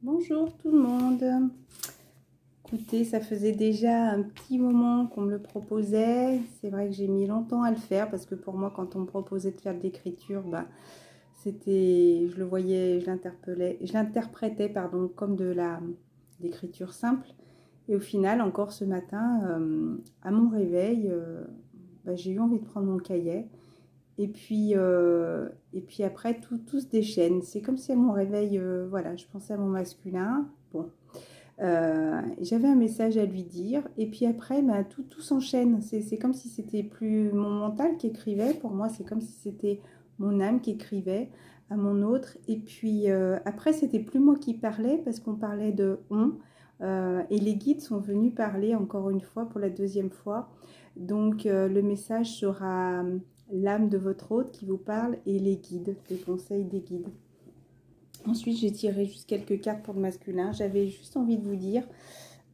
Bonjour tout le monde. Écoutez, ça faisait déjà un petit moment qu'on me le proposait. C'est vrai que j'ai mis longtemps à le faire parce que pour moi, quand on me proposait de faire de l'écriture, je le voyais, je l'interprétais, pardon, comme l'écriture simple. Et au final, encore ce matin, à mon réveil, j'ai eu envie de prendre mon cahier. Et puis après, tout se déchaîne. C'est comme si à mon réveil, voilà, je pensais à mon masculin. Bon, j'avais un message à lui dire. Et puis après, tout s'enchaîne. C'est comme si c'était plus mon mental qui écrivait. Pour moi, c'est comme si c'était mon âme qui écrivait à mon autre. Et puis après, c'était plus moi qui parlais parce qu'on parlait de on. Et les guides sont venus parler encore une fois pour la deuxième fois. Donc le message sera l'âme de votre hôte qui vous parle et les guides, les conseils des guides. Ensuite, j'ai tiré juste quelques cartes pour le masculin. J'avais juste envie de vous dire,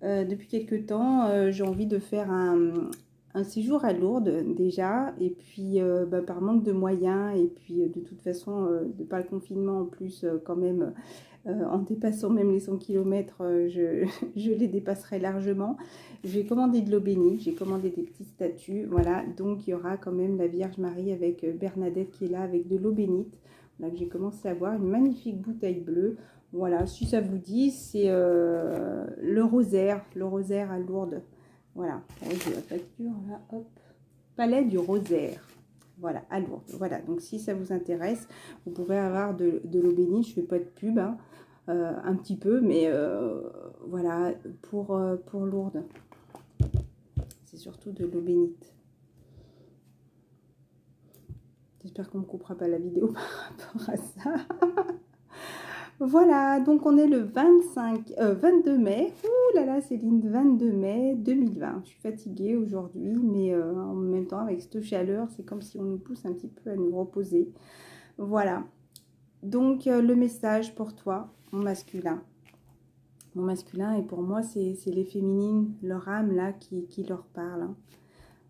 depuis quelques temps, j'ai envie de faire un séjour à Lourdes déjà. Et puis, par manque de moyens, et puis de toute façon, de par le confinement en plus, quand même, en dépassant même les 100 km, je les dépasserai largement. J'ai commandé de l'eau bénite, j'ai commandé des petites statues, voilà. Donc il y aura quand même la Vierge Marie avec Bernadette qui est là avec de l'eau bénite. Là que j'ai commencé à voir une magnifique bouteille bleue. Voilà, si ça vous dit, c'est le rosaire à Lourdes. Voilà, j'ai la facture là, hop. Palais du rosaire. Voilà, à Lourdes. Voilà, donc si ça vous intéresse, vous pourrez avoir de l'eau bénite. Je ne fais pas de pub, hein, un petit peu, mais voilà, pour Lourdes. C'est surtout de l'eau bénite. J'espère qu'on ne me coupera pas la vidéo par rapport à ça. Voilà, donc on est le 22 mai. Ouh là là, Céline, 22 mai 2020. Je suis fatiguée aujourd'hui, mais en même temps, avec cette chaleur, c'est comme si on nous pousse un petit peu à nous reposer. Voilà. Donc, le message pour toi, mon masculin. Mon masculin, et pour moi, c'est les féminines, leur âme là, qui leur parle. Hein.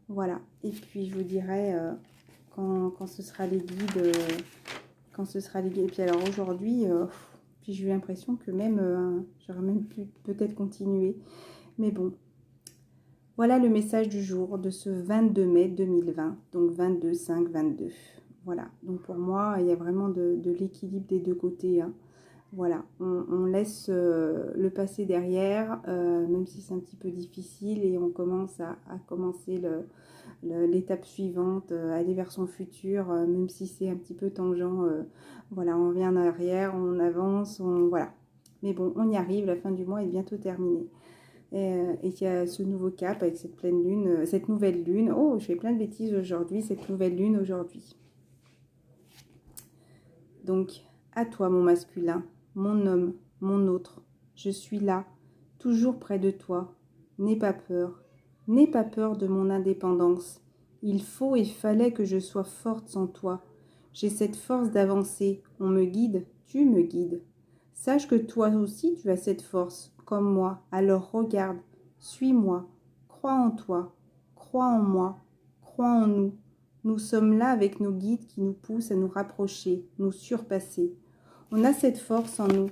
Voilà. Et puis, je vous dirai quand ce sera les guides. Quand ce sera les guides. Et puis, alors aujourd'hui... Puis j'ai eu l'impression que même, j'aurais même pu peut-être continuer. Mais bon, voilà le message du jour de ce 22 mai 2020. Donc 22, 5, 22. Voilà, donc pour moi, il y a vraiment de l'équilibre des deux côtés. Hein. Voilà, on laisse le passé derrière, même si c'est un petit peu difficile. Et on commence à commencer l'étape suivante, aller vers son futur, même si c'est un petit peu tangent. Voilà, on revient en arrière, on avance, voilà. Mais bon, on y arrive, la fin du mois est bientôt terminée. Et il y a ce nouveau cap avec cette pleine lune, cette nouvelle lune. Oh, je fais plein de bêtises aujourd'hui, cette nouvelle lune aujourd'hui. Donc, à toi mon masculin, mon homme, mon autre, je suis là, toujours près de toi. N'aie pas peur de mon indépendance. Il faut et fallait que je sois forte sans toi. J'ai cette force d'avancer. On me guide, tu me guides. Sache que toi aussi tu as cette force, comme moi. Alors regarde, suis-moi, crois en toi, crois en moi, crois en nous. Nous sommes là avec nos guides qui nous poussent à nous rapprocher, nous surpasser. On a cette force en nous.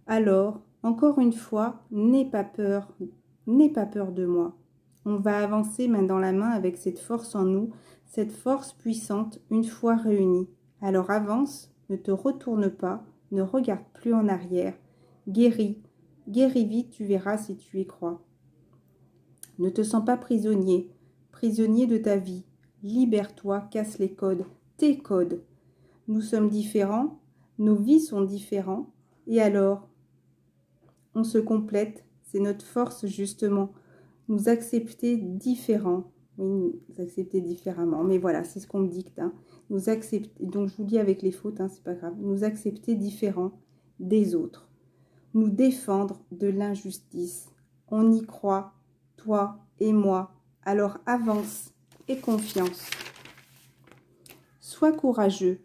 Alors, encore une fois, n'aie pas peur de moi. On va avancer main dans la main avec cette force en nous, cette force puissante une fois réunie. Alors avance, ne te retourne pas, ne regarde plus en arrière. Guéris vite, tu verras si tu y crois. Ne te sens pas prisonnier de ta vie. Libère-toi, casse les codes, tes codes. Nous sommes différents, nos vies sont différentes, et alors, on se complète, c'est notre force justement, nous accepter différents, oui, nous accepter différemment, mais voilà, c'est ce qu'on me dicte, hein. Nous accepter, donc je vous dis avec les fautes, hein, c'est pas grave, nous accepter différents des autres, nous défendre de l'injustice, on y croit, toi et moi, alors avance et confiance. Sois courageux,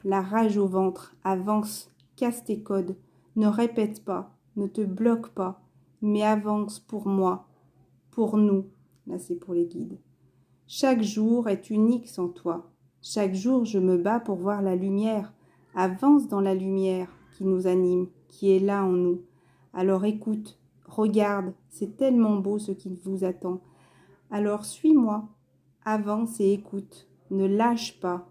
la rage au ventre, avance, casse tes codes, ne répète pas, ne te bloque pas, mais avance pour moi, pour nous. Là, c'est pour les guides. Chaque jour est unique sans toi. Chaque jour, je me bats pour voir la lumière. Avance dans la lumière qui nous anime, qui est là en nous. Alors écoute, regarde, c'est tellement beau ce qui vous attend. Alors suis-moi, avance et écoute, ne lâche pas,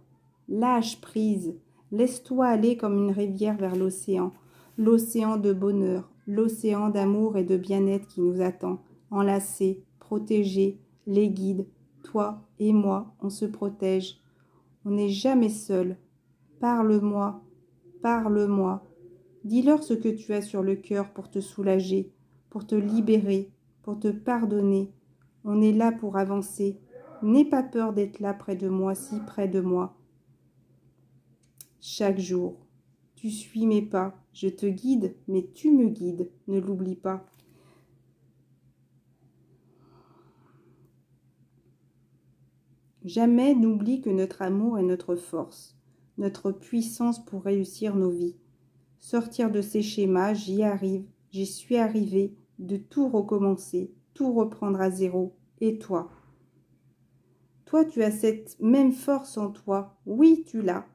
lâche prise, laisse-toi aller comme une rivière vers l'océan de bonheur, l'océan d'amour et de bien-être qui nous attend, enlacés, protégés, les guides, toi et moi, on se protège, on n'est jamais seul. Parle-moi, parle-moi, dis-leur ce que tu as sur le cœur pour te soulager, pour te libérer, pour te pardonner. On est là pour avancer. N'aie pas peur d'être là près de moi, si près de moi. Chaque jour, tu suis mes pas. Je te guide, mais tu me guides. Ne l'oublie pas. Jamais n'oublie que notre amour est notre force, notre puissance pour réussir nos vies. Sortir de ces schémas, j'y arrive, j'y suis arrivée, de tout recommencer, tout reprendre à zéro. Et toi? Toi, tu as cette même force en toi. Oui, tu l'as.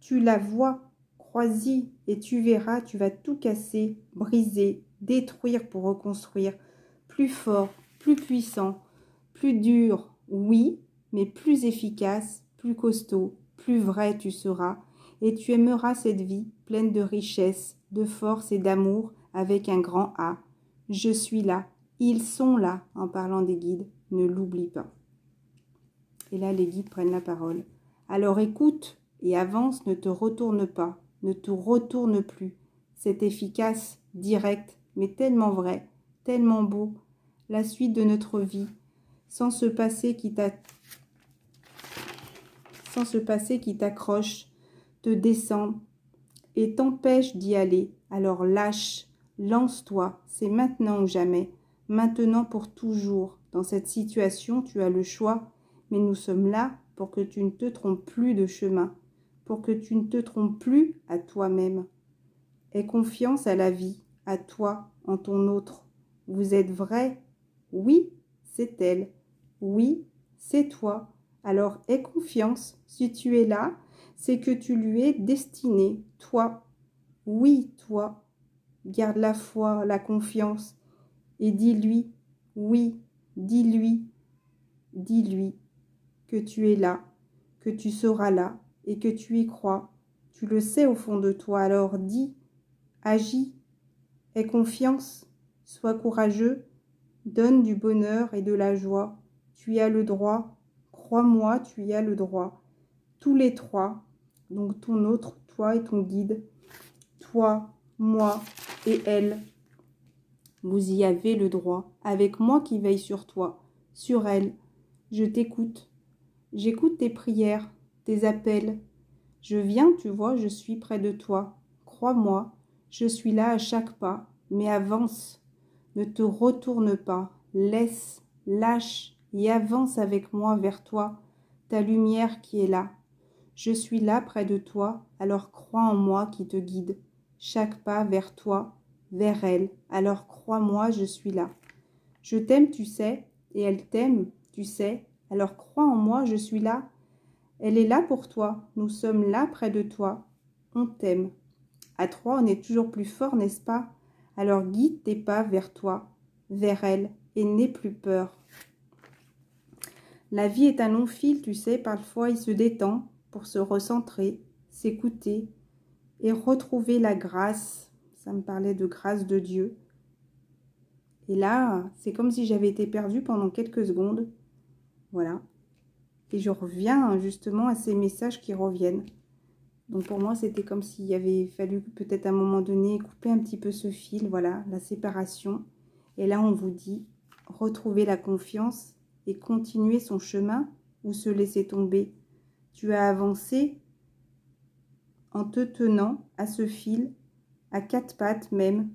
Tu la vois, crois-y, et tu verras, tu vas tout casser, briser, détruire pour reconstruire. Plus fort, plus puissant, plus dur, oui, mais plus efficace, plus costaud, plus vrai tu seras. Et tu aimeras cette vie pleine de richesse, de force et d'amour avec un grand A. Je suis là. Ils sont là en parlant des guides. Ne l'oublie pas. Et là, les guides prennent la parole. Alors écoute et avance, ne te retourne pas, ne te retourne plus. C'est efficace, direct, mais tellement vrai, tellement beau. La suite de notre vie, sans ce passé qui t'accroche, te descend et t'empêche d'y aller. Alors lâche, lance-toi, c'est maintenant ou jamais, maintenant pour toujours. Dans cette situation, tu as le choix, mais nous sommes là pour que tu ne te trompes plus de chemin, pour que tu ne te trompes plus à toi-même. Aie confiance à la vie, à toi, en ton autre. Vous êtes vrai? Oui, c'est elle. Oui, c'est toi. Alors aie confiance, si tu es là, c'est que tu lui es destiné, toi. Oui, toi. Garde la foi, la confiance, et dis-lui, oui, dis-lui que tu es là, que tu seras là, et que tu y crois. Tu le sais au fond de toi, alors dis, agis, aie confiance, sois courageux, donne du bonheur et de la joie. Tu y as le droit, crois-moi, tu y as le droit. Tous les trois, donc ton autre, toi et ton guide, toi, moi et elle, vous y avez le droit, avec moi qui veille sur toi, sur elle. Je t'écoute, j'écoute tes prières, tes appels. Je viens, tu vois, je suis près de toi. Crois-moi, je suis là à chaque pas, mais avance. Ne te retourne pas, laisse, lâche et avance avec moi vers toi, ta lumière qui est là. Je suis là près de toi, alors crois en moi qui te guide. Chaque pas vers toi, vers elle, alors crois-moi, je suis là. Je t'aime, tu sais, et elle t'aime, tu sais, alors crois en moi, je suis là. Elle est là pour toi, nous sommes là près de toi, on t'aime. À trois, on est toujours plus fort, n'est-ce pas? Alors guide tes pas vers toi, vers elle, et n'aie plus peur. La vie est un long fil, tu sais, parfois il se détend pour se recentrer, s'écouter et retrouver la grâce. Ça me parlait de grâce de Dieu. Et là, c'est comme si j'avais été perdue pendant quelques secondes. Voilà. Et je reviens justement à ces messages qui reviennent. Donc pour moi, c'était comme s'il avait fallu peut-être à un moment donné couper un petit peu ce fil, voilà, la séparation. Et là, on vous dit, retrouver la confiance et continuer son chemin ou se laisser tomber. Tu as avancé en te tenant à ce fil, à quatre pattes même,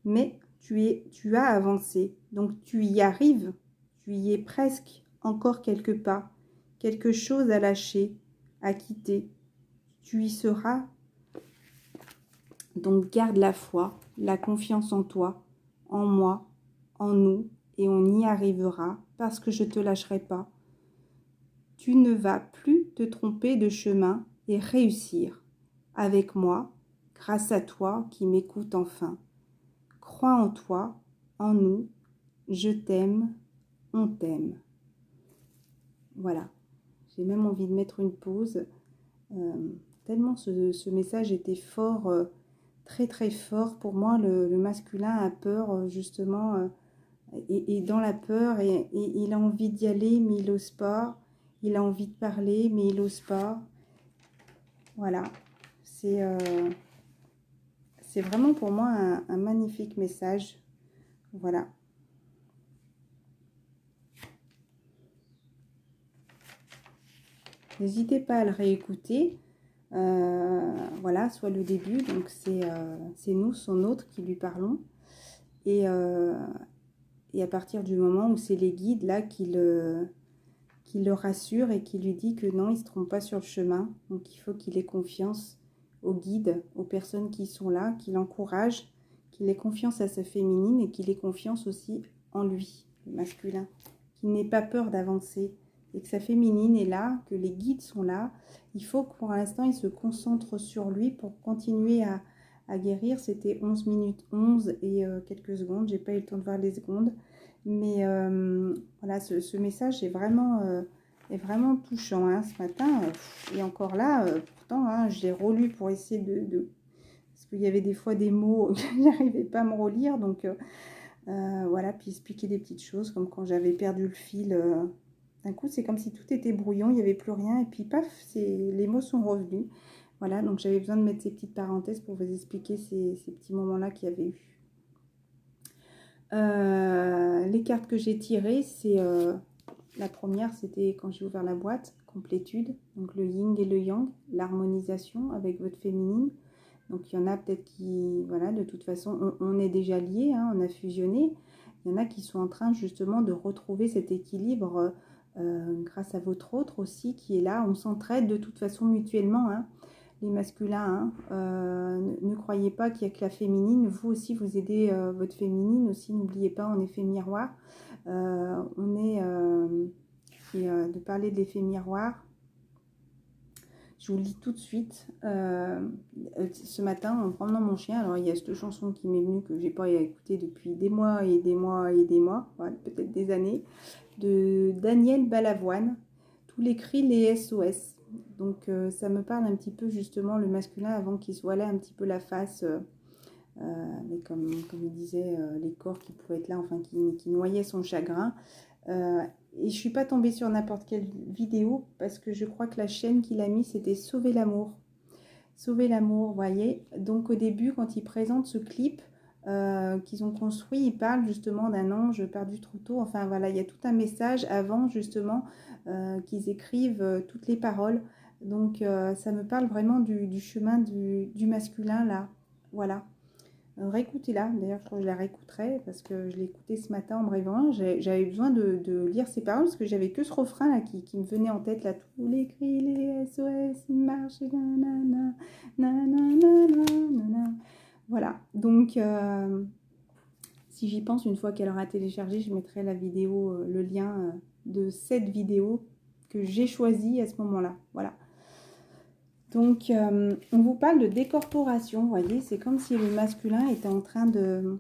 mais tu as avancé. Donc tu y arrives, tu y es presque, encore quelques pas, quelque chose à lâcher, à quitter. Tu y seras. Donc garde la foi, la confiance en toi, en moi, en nous, et on y arrivera parce que je ne te lâcherai pas. Tu ne vas plus te tromper de chemin et réussir avec moi, grâce à toi qui m'écoutes enfin. crois en toi, en nous, je t'aime, on t'aime. Voilà, j'ai même envie de mettre une pause, tellement ce message était fort, très très fort. Pour moi, le masculin a peur, justement, et dans la peur, et il a envie d'y aller, mais il n'ose pas. Il a envie de parler, mais il n'ose pas. Voilà, c'est vraiment pour moi un magnifique message. Voilà. N'hésitez pas à le réécouter. Voilà, soit le début, donc c'est nous, son autre, qui lui parlons. Et à partir du moment où c'est les guides là qui le rassure et qui lui dit que non, il ne se trompe pas sur le chemin. Donc il faut qu'il ait confiance aux guides, aux personnes qui sont là, qu'il encourage, qu'il ait confiance à sa féminine et qu'il ait confiance aussi en lui, le masculin. Qu'il n'ait pas peur d'avancer et que sa féminine est là, que les guides sont là. Il faut que pour l'instant, il se concentre sur lui pour continuer à guérir. C'était 11 minutes 11 et quelques secondes. J'ai pas eu le temps de voir les secondes. Mais voilà, ce message est vraiment touchant, hein, ce matin. Et encore là, pourtant, hein, je l'ai relu pour essayer parce qu'il y avait des fois des mots que je n'arrivais pas à me relire. Donc voilà, puis expliquer des petites choses, comme quand j'avais perdu le fil. D'un coup, c'est comme si tout était brouillon, il n'y avait plus rien. Et puis paf, les mots sont revenus. Voilà, donc j'avais besoin de mettre ces petites parenthèses pour vous expliquer ces petits moments-là qu'il y avait eu. Les cartes que j'ai tirées, c'est la première, c'était quand j'ai ouvert la boîte, complétude, donc le yin et le yang, l'harmonisation avec votre féminine. Donc il y en a peut-être qui, voilà, de toute façon, on est déjà liés, hein, on a fusionné. Il y en a qui sont en train justement de retrouver cet équilibre grâce à votre autre aussi qui est là. On s'entraide de toute façon mutuellement, hein. Les masculins, hein, ne croyez pas qu'il n'y a que la féminine. Vous aussi, vous aidez votre féminine aussi. N'oubliez pas, on est fait miroir. On est... de parler de l'effet miroir. Je vous le dis tout de suite. Ce matin, en promenant mon chien, alors il y a cette chanson qui m'est venue que je n'ai pas écoutée depuis des mois et des mois et des mois, voilà, peut-être des années, de Daniel Balavoine. Tous les cris, les SOS. Donc ça me parle un petit peu justement le masculin avant qu'il se voilait un petit peu la face, mais comme il disait, les corps qui pouvaient être là, enfin qui noyaient son chagrin. Et je suis pas tombée sur n'importe quelle vidéo parce que je crois que la chaîne qu'il a mis c'était Sauver l'amour. Sauver l'amour, vous voyez. Donc au début, quand il présente ce clip qu'ils ont construit, il parle justement d'un ange perdu trop tôt. Enfin voilà, il y a tout un message avant justement qu'ils écrivent toutes les paroles. Donc ça me parle vraiment du chemin du masculin là. Voilà. Réécoutez-la, d'ailleurs je crois que je la réécouterai parce que je l'ai écoutée ce matin en me réveillant. J'avais besoin de lire ces paroles parce que j'avais que ce refrain là qui me venait en tête là. Tous les cris, les SOS, ils marchent, nanana, nanana, nanana. Voilà, donc si j'y pense, une fois qu'elle aura téléchargé, je mettrai la vidéo, le lien de cette vidéo que j'ai choisie à ce moment-là. Voilà. Donc, on vous parle de décorporation, vous voyez, c'est comme si le masculin était en train de...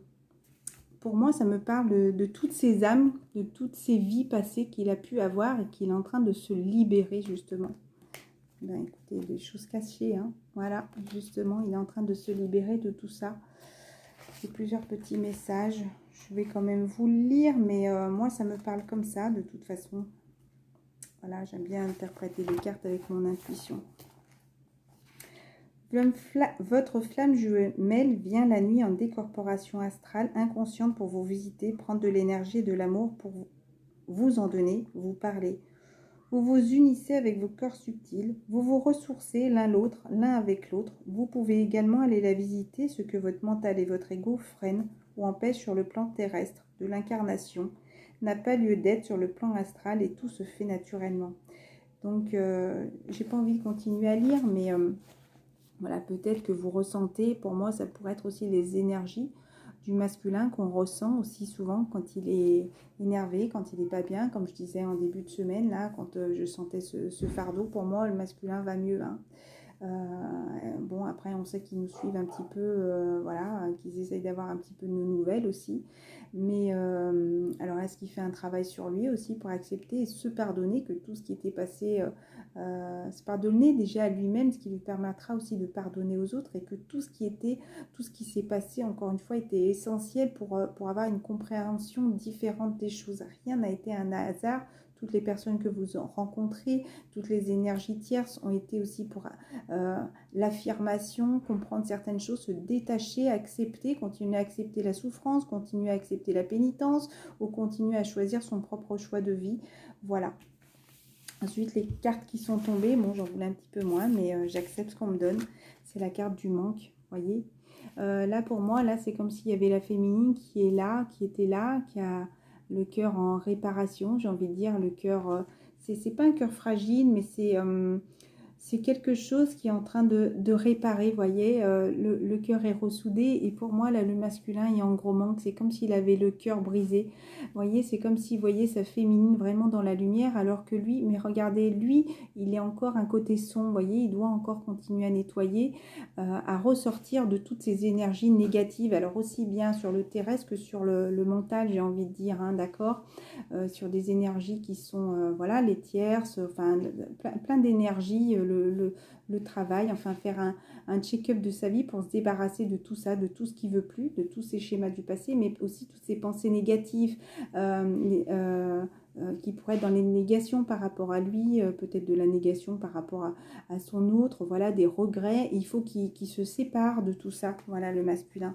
Pour moi, ça me parle de toutes ces âmes, de toutes ces vies passées qu'il a pu avoir et qu'il est en train de se libérer, justement. Ben, écoutez, des choses cachées, hein. Voilà, justement, il est en train de se libérer de tout ça. J'ai plusieurs petits messages. Je vais quand même vous le lire, mais moi, ça me parle comme ça, de toute façon. Voilà, j'aime bien interpréter les cartes avec mon intuition. Votre flamme jumelle vient la nuit en décorporation astrale inconsciente pour vous visiter, prendre de l'énergie et de l'amour pour vous en donner, vous parler. Vous vous unissez avec vos corps subtils, vous vous ressourcez l'un l'autre, l'un avec l'autre. Vous pouvez également aller la visiter, ce que votre mental et votre ego freinent ou empêchent sur le plan terrestre de l'incarnation, n'a pas lieu d'être sur le plan astral et tout se fait naturellement. Donc, j'ai pas envie de continuer à lire, mais... voilà, peut-être que vous ressentez, pour moi, ça pourrait être aussi les énergies du masculin qu'on ressent aussi souvent quand il est énervé, quand il n'est pas bien, comme je disais en début de semaine, là, quand je sentais ce fardeau. Pour moi, le masculin va mieux, hein. Bon, après, on sait qu'ils nous suivent un petit peu, voilà, qu'ils essayent d'avoir un petit peu de nos nouvelles aussi. Mais alors, est-ce qu'il fait un travail sur lui aussi pour accepter et se pardonner que tout ce qui était passé, se pardonner déjà à lui-même, ce qui lui permettra aussi de pardonner aux autres, et que tout ce qui s'est passé, encore une fois, était essentiel pour avoir une compréhension différente des choses. Rien n'a été un hasard. Toutes les personnes que vous rencontrez, toutes les énergies tierces ont été aussi pour l'affirmation, comprendre certaines choses, se détacher, accepter, continuer à accepter la souffrance, continuer à accepter la pénitence, ou continuer à choisir son propre choix de vie. Voilà. Ensuite, les cartes qui sont tombées, bon, j'en voulais un petit peu moins, mais j'accepte ce qu'on me donne. C'est la carte du manque, voyez. Là, pour moi, là, c'est comme s'il y avait la féminine qui est là, qui était là, qui a le cœur en réparation, j'ai envie de dire, le cœur, c'est pas un cœur fragile, mais c'est quelque chose qui est en train de réparer, vous voyez, le cœur est ressoudé, et pour moi, là, le masculin est en gros manque, c'est comme s'il avait le cœur brisé, vous voyez, c'est comme s'il voyait sa féminine vraiment dans la lumière, alors que lui, mais regardez, lui, il est encore un côté sombre, vous voyez, il doit encore continuer à nettoyer, à ressortir de toutes ces énergies négatives, alors aussi bien sur le terrestre que sur le mental, j'ai envie de dire, hein, d'accord, sur des énergies qui sont, voilà, les tierces, enfin, plein d'énergies, le travail, enfin, faire un check-up de sa vie pour se débarrasser de tout ça, de tout ce qu'il ne veut plus, de tous ces schémas du passé, mais aussi toutes ces pensées négatives, qui pourraient être dans les négations par rapport à lui, peut-être de la négation par rapport à son autre, voilà, des regrets. Il faut qu'il se sépare de tout ça, voilà, le masculin.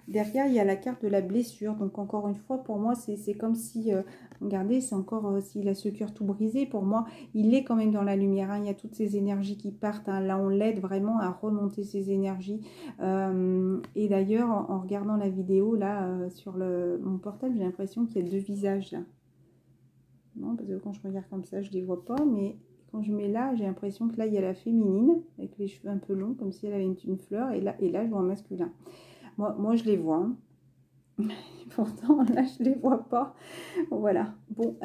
Derrière, il y a la carte de la blessure. Donc, encore une fois, pour moi, c'est comme si, regardez, c'est encore, s'il a ce cœur tout brisé, pour moi, il est quand même dans la lumière, hein. Il y a toutes ces énergies qui partent, hein. Là, on l'aide vraiment à remonter ces énergies. Et d'ailleurs, en regardant la vidéo, là, sur mon portable, j'ai l'impression qu'il y a deux visages, là. Non, parce que quand je regarde comme ça, je ne les vois pas, mais quand je mets là, j'ai l'impression que là, il y a la féminine, avec les cheveux un peu longs, comme si elle avait une fleur, et là, je vois un masculin. Moi, je les vois, hein. Pourtant, là, je ne les vois pas. Voilà. Bon,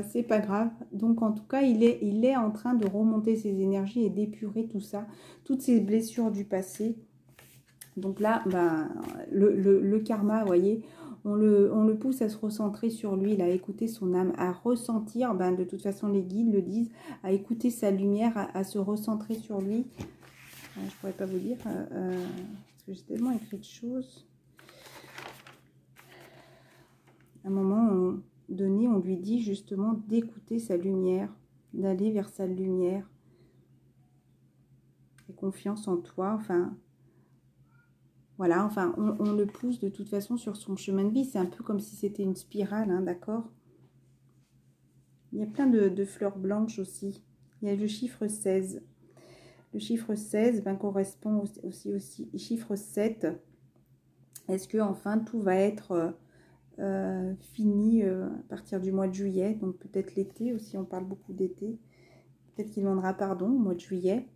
c'est pas grave. Donc, en tout cas, il est en train de remonter ses énergies et d'épurer tout ça, toutes ces blessures du passé. Donc là, ben, le karma, vous voyez, on le pousse à se recentrer sur lui, à écouter son âme, à ressentir, ben, de toute façon, les guides le disent, à écouter sa lumière, à se recentrer sur lui. Je ne pourrais pas vous dire, parce que j'ai tellement écrit de choses. À un moment donné, on lui dit justement d'écouter sa lumière, d'aller vers sa lumière. Et confiance en toi, enfin, voilà, enfin, on le pousse de toute façon sur son chemin de vie. C'est un peu comme si c'était une spirale, hein, d'accord? Il y a plein de fleurs blanches aussi. Il y a le chiffre 16. Le chiffre 16 ben, correspond aussi au chiffre 7. Est-ce que enfin tout va être fini à partir du mois de juillet, donc peut-être l'été aussi, on parle beaucoup d'été. Peut-être qu'il demandera pardon au mois de juillet.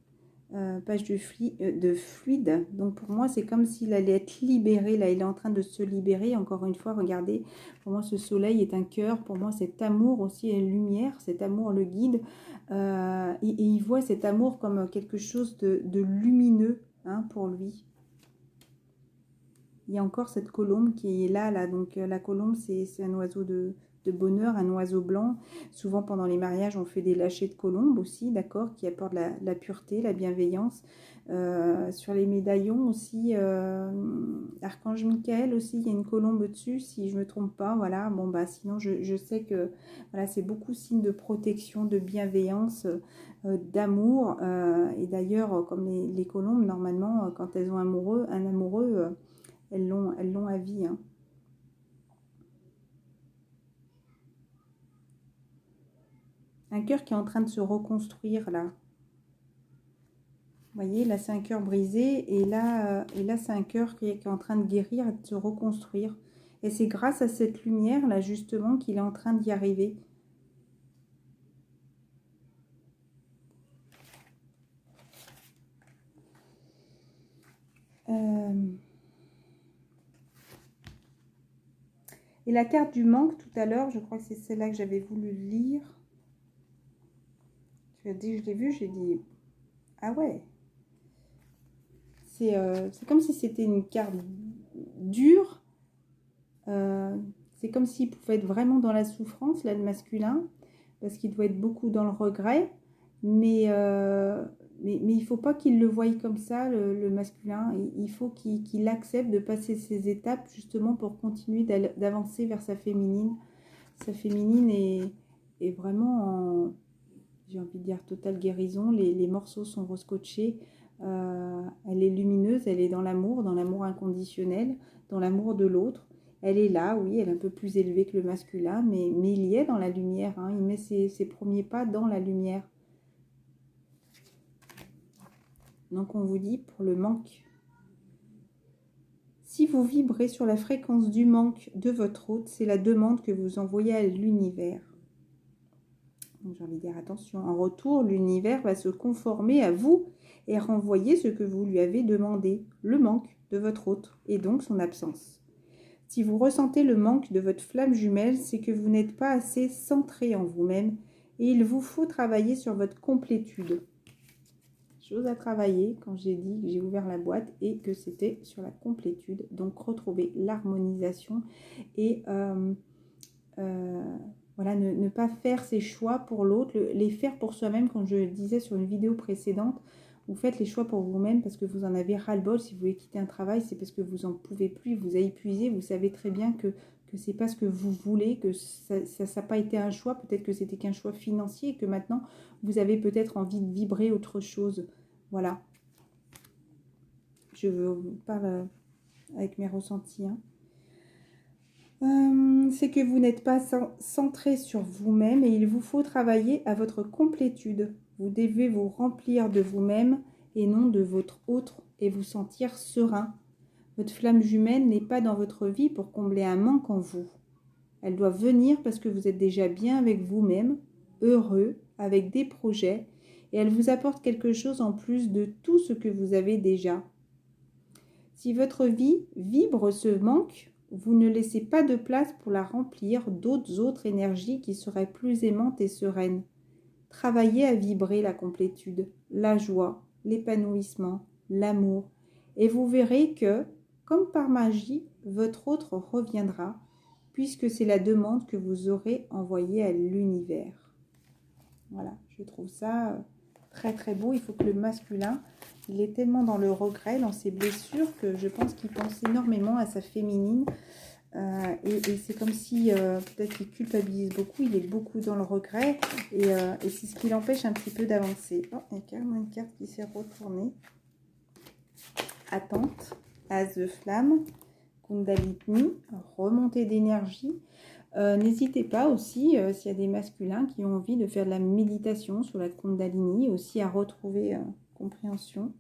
Page de fluide. Donc pour moi, c'est comme s'il allait être libéré. Là, il est en train de se libérer. Encore une fois, regardez, pour moi, ce soleil est un cœur. Pour moi, cet amour aussi est une lumière. Cet amour le guide. Et il voit cet amour comme quelque chose de lumineux, hein, pour lui. Il y a encore cette colombe qui est là. Donc la colombe, c'est un oiseau de bonheur, un oiseau blanc. Souvent pendant les mariages, on fait des lâchers de colombe aussi, d'accord, qui apportent la pureté, la bienveillance. Sur les médaillons aussi, Archange Michael aussi, il y a une colombe dessus, si je ne me trompe pas. Voilà, bon, bah sinon je sais que voilà, c'est beaucoup signe de protection, de bienveillance, d'amour. Et d'ailleurs, comme les colombes, normalement, quand elles ont un amoureux, elles l'ont à vie, hein. Un cœur qui est en train de se reconstruire, là. Vous voyez, là, c'est un cœur brisé. Et là c'est un cœur qui est en train de guérir et de se reconstruire. Et c'est grâce à cette lumière, là, justement, qu'il est en train d'y arriver. Et la carte du manque, tout à l'heure, je crois que c'est celle-là que j'avais voulu lire. Dès que je l'ai vue, j'ai dit, ah ouais. c'est comme si c'était une carte dure. C'est comme s'il pouvait être vraiment dans la souffrance, là, le masculin, parce qu'il doit être beaucoup dans le regret. Mais il ne faut pas qu'il le voie comme ça, le masculin. Il faut qu'il accepte de passer ces étapes, justement, pour continuer d'avancer vers sa féminine. Sa féminine est vraiment en, j'ai envie de dire, totale guérison. Les morceaux sont rescotchés. Elle est lumineuse, elle est dans l'amour inconditionnel, dans l'amour de l'autre. Elle est là, oui, elle est un peu plus élevée que le masculin, mais il y est dans la lumière, hein. Il met ses premiers pas dans la lumière. Donc on vous dit pour le manque. Si vous vibrez sur la fréquence du manque de votre hôte, c'est la demande que vous envoyez à l'univers. Donc j'ai envie de dire attention, en retour, l'univers va se conformer à vous et renvoyer ce que vous lui avez demandé, le manque de votre hôte et donc son absence. Si vous ressentez le manque de votre flamme jumelle, c'est que vous n'êtes pas assez centré en vous-même et il vous faut travailler sur votre complétude. Chose à travailler quand j'ai dit que j'ai ouvert la boîte et que c'était sur la complétude. Donc retrouver l'harmonisation et voilà, ne pas faire ses choix pour l'autre, les faire pour soi-même. Comme je le disais sur une vidéo précédente, vous faites les choix pour vous-même parce que vous en avez ras-le-bol. Si vous voulez quitter un travail, c'est parce que vous n'en pouvez plus, vous avez épuisé, vous savez très bien que ce n'est pas ce que vous voulez, que ça n'a pas été un choix, peut-être que c'était qu'un choix financier et que maintenant, vous avez peut-être envie de vibrer autre chose. Voilà. Je vous parle avec mes ressentis, hein. C'est que vous n'êtes pas centré sur vous-même et il vous faut travailler à votre complétude. Vous devez vous remplir de vous-même et non de votre autre et vous sentir serein. Votre flamme jumelle n'est pas dans votre vie pour combler un manque en vous. Elle doit venir parce que vous êtes déjà bien avec vous-même, heureux, avec des projets et elle vous apporte quelque chose en plus de tout ce que vous avez déjà. Si votre vie vibre ce manque, vous ne laissez pas de place pour la remplir d'autres énergies qui seraient plus aimantes et sereines. Travaillez à vibrer la complétude, la joie, l'épanouissement, l'amour, et vous verrez que, comme par magie, votre autre reviendra, puisque c'est la demande que vous aurez envoyée à l'univers. Voilà, je trouve ça très très beau. Il faut que le masculin, il est tellement dans le regret, dans ses blessures, que je pense qu'il pense énormément à sa féminine. Et c'est comme si peut-être qu'il culpabilise beaucoup, il est beaucoup dans le regret. Et c'est ce qui l'empêche un petit peu d'avancer. Oh, il y a carrément une carte qui s'est retournée. Attente, as de flamme, Kundalini, remontée d'énergie. N'hésitez pas aussi, s'il y a des masculins qui ont envie de faire de la méditation sur la Kundalini, aussi à retrouver compréhension.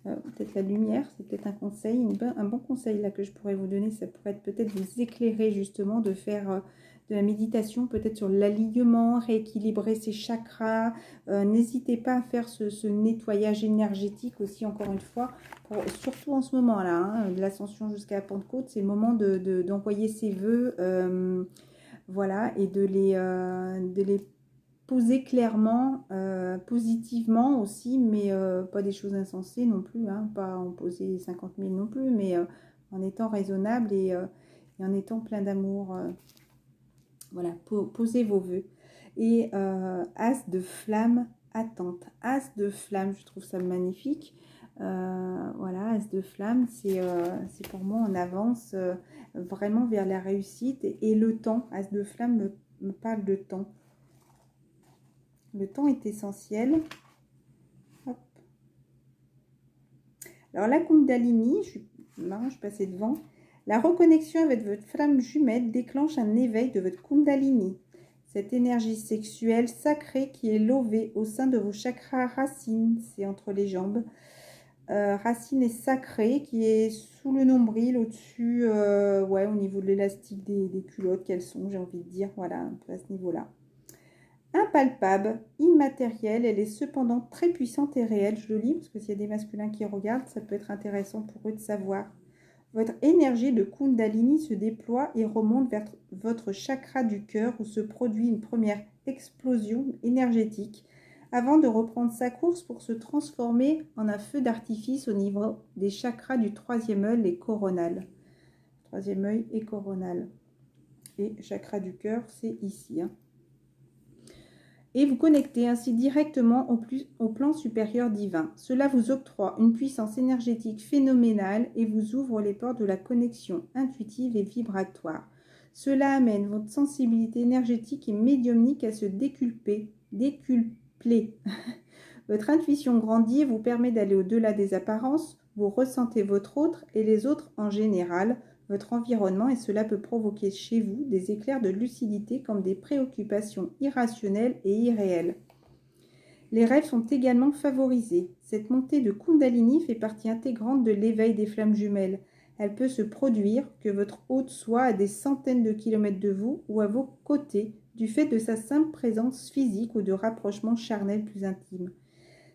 Peut-être la lumière, c'est peut-être un conseil, un bon conseil là que je pourrais vous donner. Ça pourrait peut-être vous éclairer justement de faire de la méditation, peut-être sur l'alignement, rééquilibrer ses chakras. N'hésitez pas à faire ce nettoyage énergétique aussi, encore une fois, surtout en ce moment-là, hein, de l'ascension jusqu'à la Pentecôte, c'est le moment d'envoyer ses vœux, voilà, et de les poser clairement, positivement aussi, mais pas des choses insensées non plus, hein, pas en poser 50 000 non plus, mais en étant raisonnable et en étant plein d'amour. Voilà, posez vos vœux. Et as de flamme, attente. As de flamme, je trouve ça magnifique. Voilà, as de flamme, c'est pour moi, on avance vraiment vers la réussite. Et le temps, as de flamme me parle de temps. Le temps est essentiel. Hop. Alors la Kundalini, je passais devant. La reconnexion avec votre flamme jumelle déclenche un éveil de votre Kundalini. Cette énergie sexuelle sacrée qui est levée au sein de vos chakras racines, c'est entre les jambes. Racine est sacrée, qui est sous le nombril, au-dessus, ouais, au niveau de l'élastique des culottes qu'elles sont, j'ai envie de dire, voilà, un peu à ce niveau-là. Impalpable, immatérielle, elle est cependant très puissante et réelle. Je le lis parce que s'il y a des masculins qui regardent, ça peut être intéressant pour eux de savoir. Votre énergie de Kundalini se déploie et remonte vers votre chakra du cœur où se produit une première explosion énergétique avant de reprendre sa course pour se transformer en un feu d'artifice au niveau des chakras du troisième œil et coronal. Troisième œil et coronal. Et chakra du cœur, c'est ici. Et vous connectez ainsi directement au plan supérieur divin. Cela vous octroie une puissance énergétique phénoménale et vous ouvre les portes de la connexion intuitive et vibratoire. Cela amène votre sensibilité énergétique et médiumnique à se décupler. Votre intuition grandit et vous permet d'aller au-delà des apparences. Vous ressentez votre autre et les autres en général, votre environnement, et cela peut provoquer chez vous des éclairs de lucidité comme des préoccupations irrationnelles et irréelles. Les rêves sont également favorisés. Cette montée de Kundalini fait partie intégrante de l'éveil des flammes jumelles. Elle peut se produire que votre hôte soit à des centaines de kilomètres de vous ou à vos côtés, du fait de sa simple présence physique ou de rapprochements charnels plus intimes.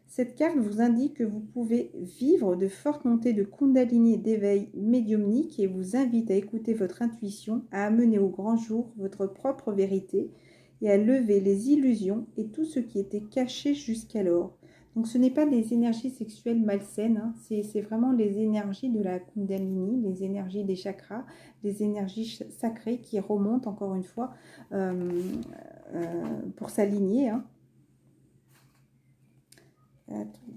Cette carte vous indique que vous pouvez vivre de fortes montées de Kundalini et d'éveil médiumnique et vous invite à écouter votre intuition, à amener au grand jour votre propre vérité et à lever les illusions et tout ce qui était caché jusqu'alors. Donc ce n'est pas des énergies sexuelles malsaines, hein, c'est vraiment les énergies de la Kundalini, les énergies des chakras, les énergies sacrées qui remontent encore une fois pour s'aligner. Hein.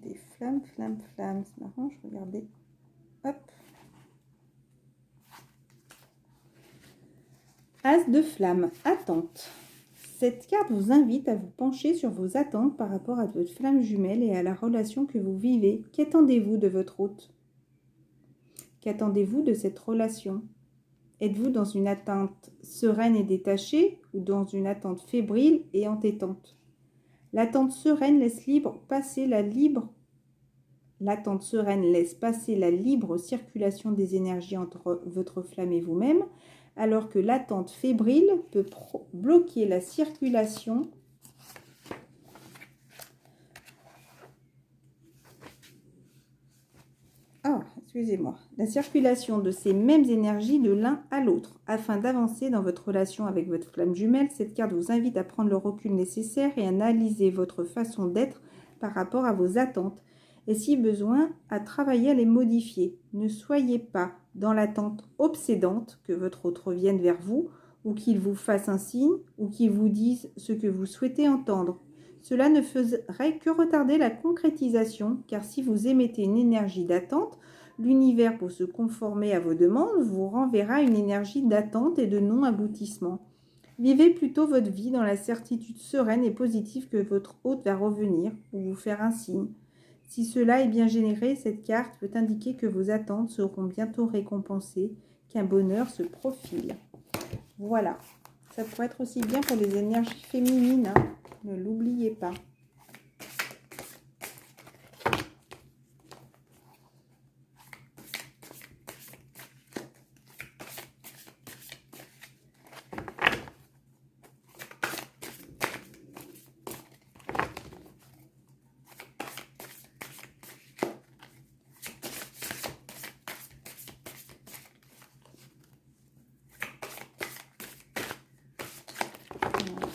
Des flammes, c'est marrant, je regardais. Hop. As de flammes, attente. Cette carte vous invite à vous pencher sur vos attentes par rapport à votre flamme jumelle et à la relation que vous vivez. Qu'attendez-vous de votre hôte? Qu'attendez-vous de cette relation? Êtes-vous dans une attente sereine et détachée ou dans une attente fébrile et entêtante? L'attente sereine laisse passer la libre circulation des énergies entre votre flamme et vous-même, alors que l'attente fébrile peut bloquer la circulation la circulation de ces mêmes énergies de l'un à l'autre. Afin d'avancer dans votre relation avec votre flamme jumelle, cette carte vous invite à prendre le recul nécessaire et à analyser votre façon d'être par rapport à vos attentes et si besoin, à travailler à les modifier. Ne soyez pas dans l'attente obsédante que votre autre revienne vers vous ou qu'il vous fasse un signe ou qu'il vous dise ce que vous souhaitez entendre. Cela ne ferait que retarder la concrétisation, car si vous émettez une énergie d'attente, l'univers, pour se conformer à vos demandes, vous renverra une énergie d'attente et de non-aboutissement. Vivez plutôt votre vie dans la certitude sereine et positive que votre hôte va revenir ou vous faire un signe. Si cela est bien généré, cette carte peut indiquer que vos attentes seront bientôt récompensées, qu'un bonheur se profile. Voilà, ça pourrait être aussi bien pour les énergies féminines, hein. Ne l'oubliez pas.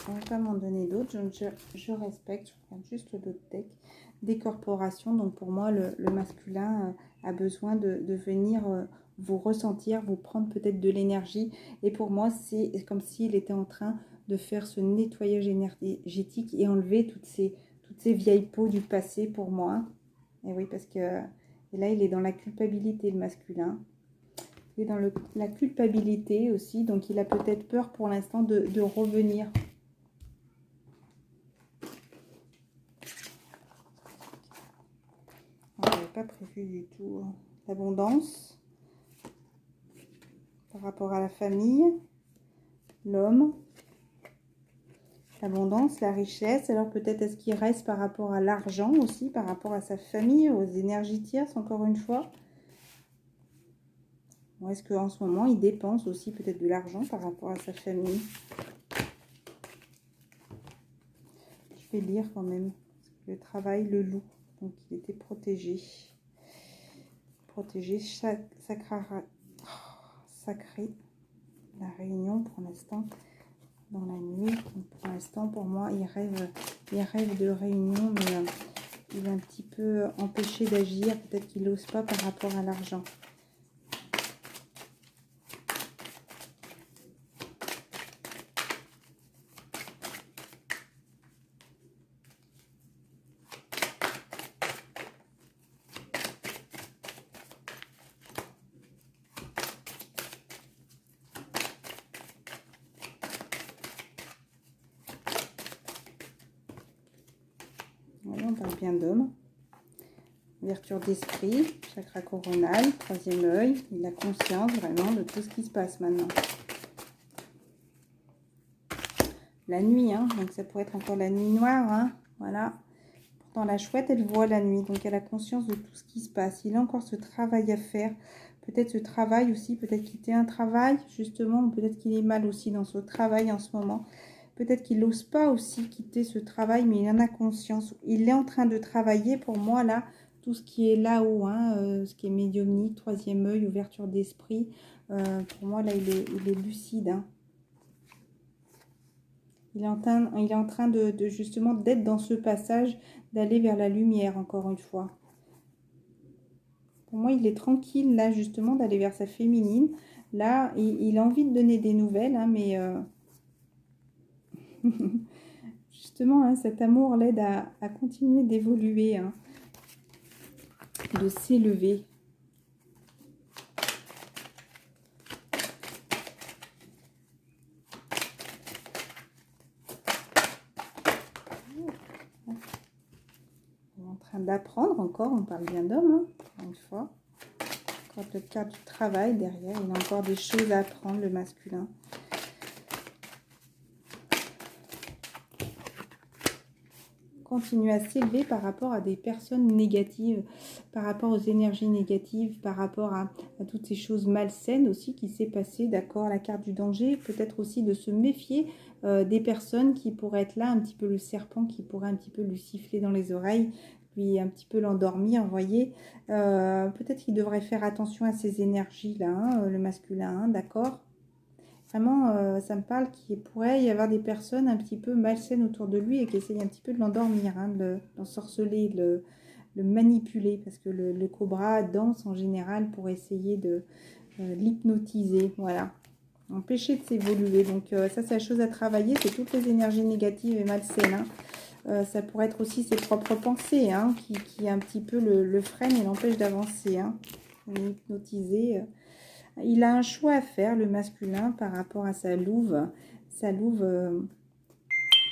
On va pas m'en donner d'autres, je respecte, je prends juste d'autres decks. Des corporations, donc pour moi le masculin a besoin de venir vous ressentir, vous prendre peut-être de l'énergie, et pour moi c'est comme s'il était en train de faire ce nettoyage énergétique et enlever toutes ces vieilles peaux du passé pour moi. Et oui, parce que et là il est dans la culpabilité, le masculin. Il est dans la culpabilité aussi, donc il a peut-être peur pour l'instant de revenir. Pas prévu du tout. L'abondance par rapport à la famille, l'homme, l'abondance, la richesse. Alors peut-être est-ce qu'il reste par rapport à l'argent aussi, par rapport à sa famille, aux énergies tierces encore une fois. Ou est-ce qu'en ce moment il dépense aussi peut-être de l'argent par rapport à sa famille? Je vais lire quand même. Le travail, le loup. Donc il était protégé. Protégé, sacré. La réunion pour l'instant. dans la nuit. Donc, pour l'instant, pour moi, il rêve de réunion, mais il est un petit peu empêché d'agir. Peut-être qu'il n'ose pas par rapport à l'argent. Voilà, on parle bien d'homme. Ouverture d'esprit, chakra coronal, troisième œil. Il a conscience vraiment de tout ce qui se passe maintenant. La nuit, hein, donc ça pourrait être encore la nuit noire, hein, voilà. Pourtant la chouette, elle voit la nuit, donc elle a conscience de tout ce qui se passe. Il a encore ce travail à faire. Peut-être ce travail aussi, peut-être quitter un travail, justement, ou peut-être qu'il est mal aussi dans ce travail en ce moment. Peut-être qu'il n'ose pas aussi quitter ce travail, mais il en a conscience. Il est en train de travailler, pour moi, là, tout ce qui est là-haut, hein, ce qui est médiumnique, troisième œil, ouverture d'esprit. Pour moi, là, il est lucide. Hein. Il est en train de justement d'être dans ce passage, d'aller vers la lumière, encore une fois. Pour moi, il est tranquille, là, justement, d'aller vers sa féminine. Là, il a envie de donner des nouvelles, hein, mais... justement, hein, cet amour l'aide à continuer d'évoluer, hein, de s'élever. On est en train d'apprendre encore, on parle bien d'homme, hein, encore une fois. Encore le cadre du travail derrière, il a encore des choses à apprendre, le masculin. Continue à s'élever par rapport à des personnes négatives, par rapport aux énergies négatives, par rapport à toutes ces choses malsaines aussi qui s'est passé, d'accord, la carte du danger, peut-être aussi de se méfier des personnes qui pourraient être là, un petit peu le serpent qui pourrait un petit peu lui siffler dans les oreilles, lui un petit peu l'endormir, vous voyez, peut-être qu'il devrait faire attention à ces énergies-là, hein, le masculin, hein, d'accord. Vraiment, ça me parle qu'il pourrait y avoir des personnes un petit peu malsaines autour de lui et qui essayent un petit peu de l'endormir, hein, de l'ensorceler, de le manipuler. Parce que le cobra danse en général pour essayer de l'hypnotiser. Voilà. Empêcher de s'évoluer. Donc ça, c'est la chose à travailler. C'est toutes les énergies négatives et malsaines. Hein. Ça pourrait être aussi ses propres pensées, hein, qui un petit peu le freinent et l'empêchent d'avancer. Hein. Hypnotiser. Il a un choix à faire, le masculin, par rapport à sa louve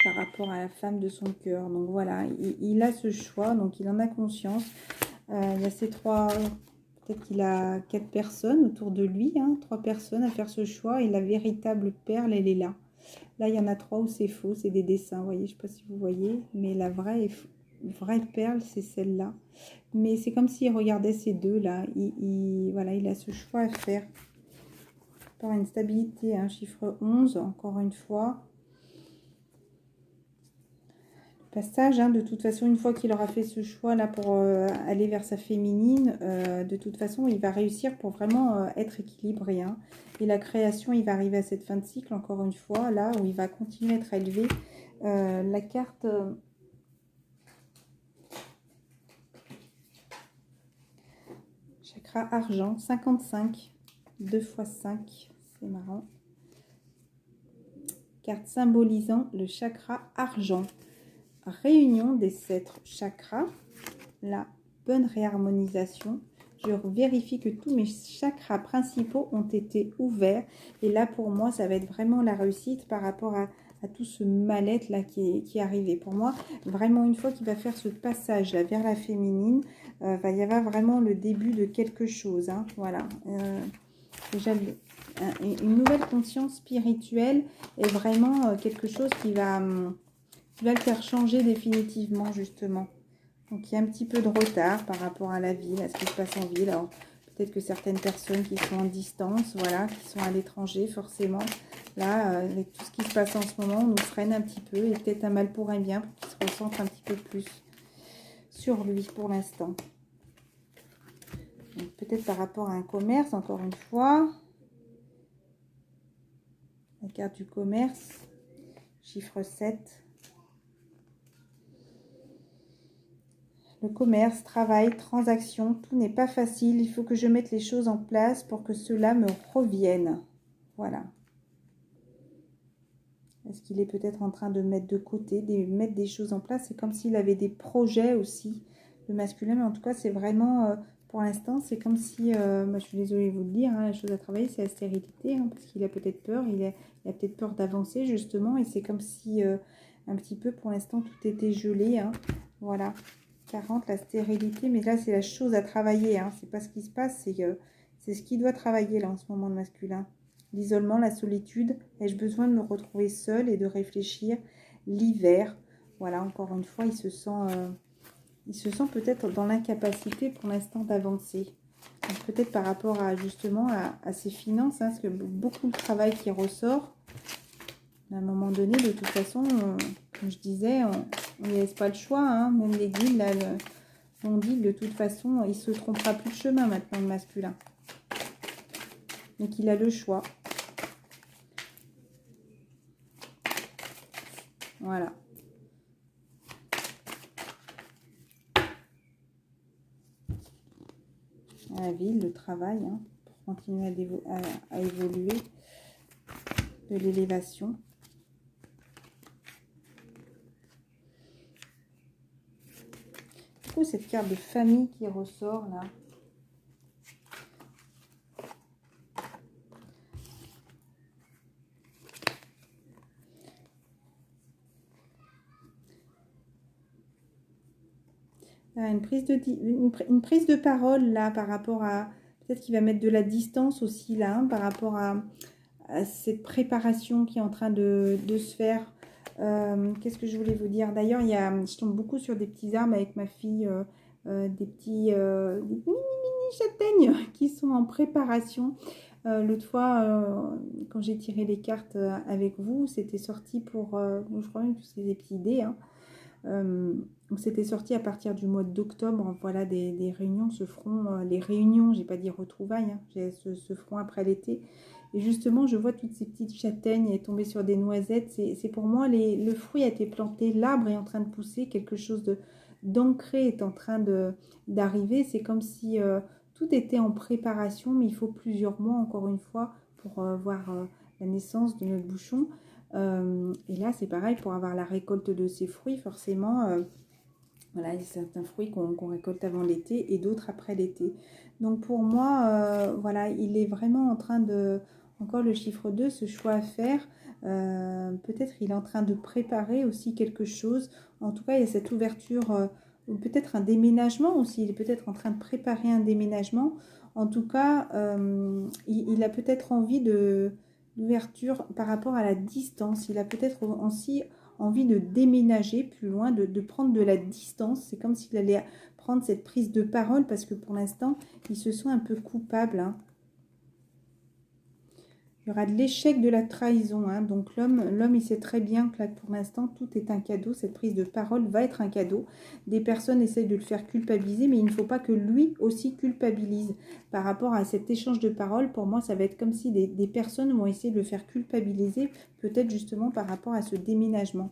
par rapport à la femme de son cœur. Donc voilà, il a ce choix, donc il en a conscience. Il y a ces trois, peut-être qu'il a 4 personnes autour de lui, hein, 3 personnes à faire ce choix, et la véritable perle, elle est là. Là, il y en a 3 où c'est faux, c'est des dessins, vous voyez, je ne sais pas si vous voyez, mais la vraie perle, c'est celle-là. Mais c'est comme s'il regardait ces deux-là, voilà, il a ce choix à faire. Une stabilité, un chiffre 11, encore une fois. Le passage, hein, de toute façon, une fois qu'il aura fait ce choix-là pour aller vers sa féminine, de toute façon, il va réussir pour vraiment être équilibré. Hein. Et la création, il va arriver à cette fin de cycle, encore une fois, là où il va continuer à être élevé. La carte... chakra argent, 55, 2 x 5, c'est marrant. Carte symbolisant le chakra argent. Réunion des 7 chakras, la bonne réharmonisation. Je vérifie que tous mes chakras principaux ont été ouverts. Et là, pour moi, ça va être vraiment la réussite par rapport à tout ce mal-être là qui est arrivé. Pour moi, vraiment, une fois qu'il va faire ce passage là vers la féminine, va y avoir vraiment le début de quelque chose. Hein, voilà. Déjà, une nouvelle conscience spirituelle est vraiment quelque chose qui va le faire changer définitivement, justement. Donc, il y a un petit peu de retard par rapport à la ville, à ce qui se passe en ville. Alors, peut-être que certaines personnes qui sont en distance, voilà, qui sont à l'étranger, forcément, là, avec tout ce qui se passe en ce moment, on nous freine un petit peu. Et peut-être un mal pour un bien, pour qu'il se recentre un petit peu plus sur lui pour l'instant. Peut-être par rapport à un commerce, encore une fois. La carte du commerce. chiffre 7. Le commerce, travail, transaction, tout n'est pas facile. Il faut que je mette les choses en place pour que cela me revienne. Voilà. Est-ce qu'il est peut-être en train de mettre de côté, de mettre des choses en place? C'est comme s'il avait des projets aussi, le masculin. Mais en tout cas, c'est vraiment, pour l'instant, c'est comme si, moi, je suis désolée de vous le dire, hein, la chose à travailler, c'est la stérilité, hein, parce qu'il a peut-être peur. Il a peut-être peur d'avancer, justement. Et c'est comme si, un petit peu, pour l'instant, tout était gelé. Hein. Voilà. 40, la stérilité, mais là c'est la chose à travailler, hein. C'est pas ce qui se passe, c'est ce qui doit travailler là en ce moment de masculin. L'isolement, la solitude, ai-je besoin de me retrouver seule et de réfléchir? L'hiver, voilà, encore une fois, il se sent peut-être dans l'incapacité pour l'instant d'avancer. Peut-être par rapport à justement à ses finances, hein, parce que beaucoup de travail qui ressort. À un moment donné, de toute façon, comme je disais, on ne laisse pas le choix. Hein. Même les guides, là, on dit que de toute façon, il ne se trompera plus de chemin maintenant, le masculin. Donc, il a le choix. Voilà. La ville, le travail, hein, pour continuer à évoluer, de l'élévation. Cette carte de famille qui ressort là. Une prise de parole là par rapport à, peut-être qu'il va mettre de la distance aussi là, hein, par rapport à cette préparation qui est en train de se faire. Qu'est-ce que je voulais vous dire? D'ailleurs, je tombe beaucoup sur des petits arbres avec ma fille, des mini châtaignes qui sont en préparation. L'autre fois, quand j'ai tiré les cartes avec vous, c'était sorti pour, je crois même que c'est des petites idées, hein. C'était sorti à partir du mois d'octobre. Voilà, des réunions se feront, les réunions, j'ai pas dit retrouvailles, hein, se feront après l'été. Et justement, je vois toutes ces petites châtaignes tomber sur des noisettes. C'est pour moi, le fruit a été planté, l'arbre est en train de pousser, quelque chose d'ancré est en train d'arriver. C'est comme si tout était en préparation, mais il faut plusieurs mois, encore une fois, pour voir la naissance de notre bouchon. Et là, c'est pareil, pour avoir la récolte de ces fruits, forcément, voilà, il y a certains fruits qu'on récolte avant l'été et d'autres après l'été. Donc pour moi, voilà, il est vraiment en train de, encore le chiffre 2, ce choix à faire. Peut-être il est en train de préparer aussi quelque chose. En tout cas, il y a cette ouverture, ou peut-être un déménagement aussi. Il est peut-être en train de préparer un déménagement. En tout cas, il a peut-être envie d'ouverture par rapport à la distance. Il a peut-être aussi envie de déménager plus loin, de prendre de la distance. C'est comme s'il allait prendre cette prise de parole parce que pour l'instant, il se sent un peu coupable. Hein. Il y aura de l'échec de la trahison. Hein. Donc l'homme, il sait très bien que là, pour l'instant, tout est un cadeau. Cette prise de parole va être un cadeau. Des personnes essayent de le faire culpabiliser, mais il ne faut pas que lui aussi culpabilise. Par rapport à cet échange de paroles, pour moi, ça va être comme si des personnes vont essayer de le faire culpabiliser, peut-être justement par rapport à ce déménagement.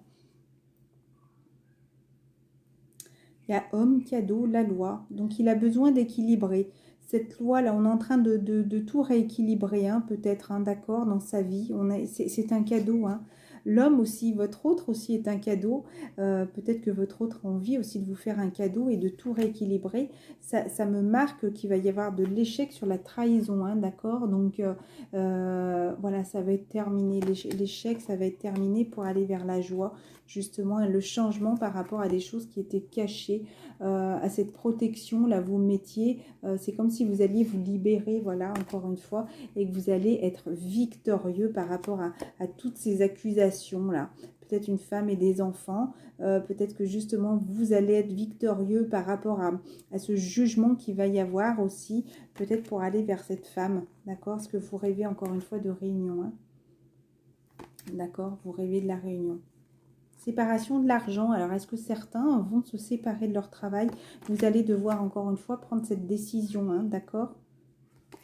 Il y a homme, cadeau, la loi. Donc, il a besoin d'équilibrer. Cette loi-là, on est en train de tout rééquilibrer, hein, peut-être, hein, d'accord, dans sa vie. C'est un cadeau. Hein. L'homme aussi, votre autre aussi est un cadeau. Peut-être que votre autre a envie aussi de vous faire un cadeau et de tout rééquilibrer. Ça me marque qu'il va y avoir de l'échec sur la trahison, hein, d'accord. Donc, voilà, ça va être terminé. L'échec, ça va être terminé pour aller vers la joie. Justement, le changement par rapport à des choses qui étaient cachées, à cette protection, là, vous mettiez, c'est comme si vous alliez vous libérer, voilà, encore une fois, et que vous allez être victorieux par rapport à toutes ces accusations-là. Peut-être une femme et des enfants, peut-être que justement, vous allez être victorieux par rapport à ce jugement qu'il va y avoir aussi, peut-être pour aller vers cette femme, d'accord? Parce que vous rêvez encore une fois de réunion, hein. D'accord? Vous rêvez de la réunion. Séparation de l'argent. Alors, est-ce que certains vont se séparer de leur travail? Vous allez devoir, encore une fois, prendre cette décision, hein, d'accord?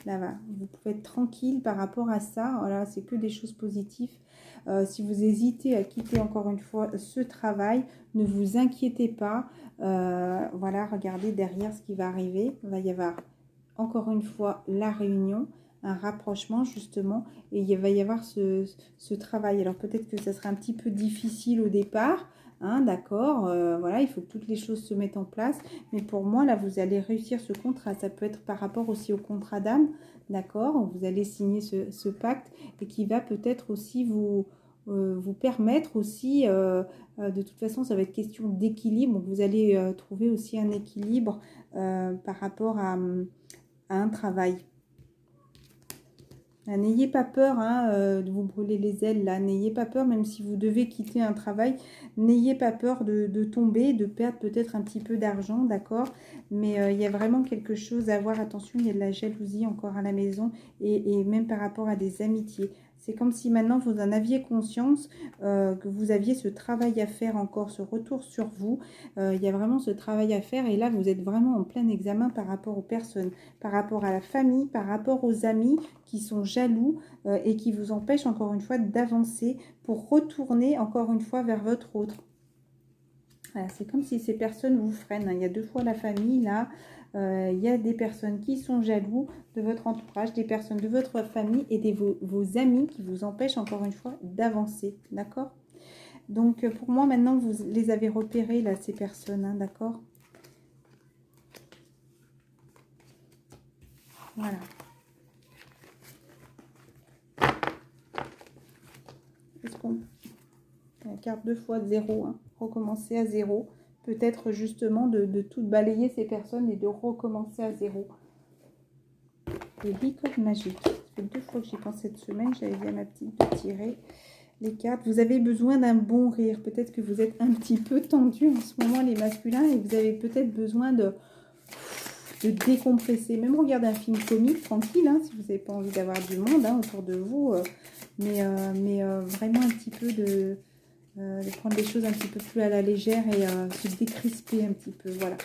Là, va. Vous pouvez être tranquille par rapport à ça. Voilà, c'est que des choses positives. Si vous hésitez à quitter encore une fois ce travail, ne vous inquiétez pas. Voilà, regardez derrière ce qui va arriver. Il va y avoir encore une fois la réunion, un rapprochement justement, et il va y avoir ce travail. Alors peut-être que ça sera un petit peu difficile au départ, hein, d'accord, voilà, il faut que toutes les choses se mettent en place, mais pour moi là vous allez réussir ce contrat. Ça peut être par rapport aussi au contrat d'âme, d'accord, vous allez signer ce pacte et qui va peut-être aussi vous permettre aussi, de toute façon ça va être question d'équilibre, vous allez trouver aussi un équilibre par rapport à un travail. N'ayez pas peur hein, de vous brûler les ailes là, n'ayez pas peur, même si vous devez quitter un travail, n'ayez pas peur de tomber, de perdre peut-être un petit peu d'argent, d'accord, mais il y a vraiment quelque chose à voir, attention, il y a de la jalousie encore à la maison, et même par rapport à des amitiés. C'est comme si maintenant vous en aviez conscience, que vous aviez ce travail à faire encore, ce retour sur vous. Il y a vraiment ce travail à faire et là vous êtes vraiment en plein examen par rapport aux personnes, par rapport à la famille, par rapport aux amis qui sont jaloux et qui vous empêchent encore une fois d'avancer pour retourner encore une fois vers votre autre. Voilà, c'est comme si ces personnes vous freinent, hein. Il y a deux fois la famille là. Il y a des personnes qui sont jaloux de votre entourage, des personnes de votre famille et vos amis qui vous empêchent encore une fois d'avancer, d'accord? Donc pour moi maintenant vous les avez repérés là, ces personnes, hein, d'accord? Voilà. Est-ce qu'on... La carte 2 fois 0, hein. Recommencer à 0. Peut-être justement de tout balayer ces personnes et de recommencer à 0. Les licornes magiques. Ça fait 2 fois que j'y pense cette semaine. J'avais dit à ma petite de tirer les cartes. Vous avez besoin d'un bon rire. Peut-être que vous êtes un petit peu tendu en ce moment, les masculins, et vous avez peut-être besoin de décompresser. Même regarder un film comique, tranquille, hein, si vous n'avez pas envie d'avoir du monde hein, autour de vous. Mais vraiment un petit peu de prendre les choses un petit peu plus à la légère et se décrisper un petit peu. Voilà.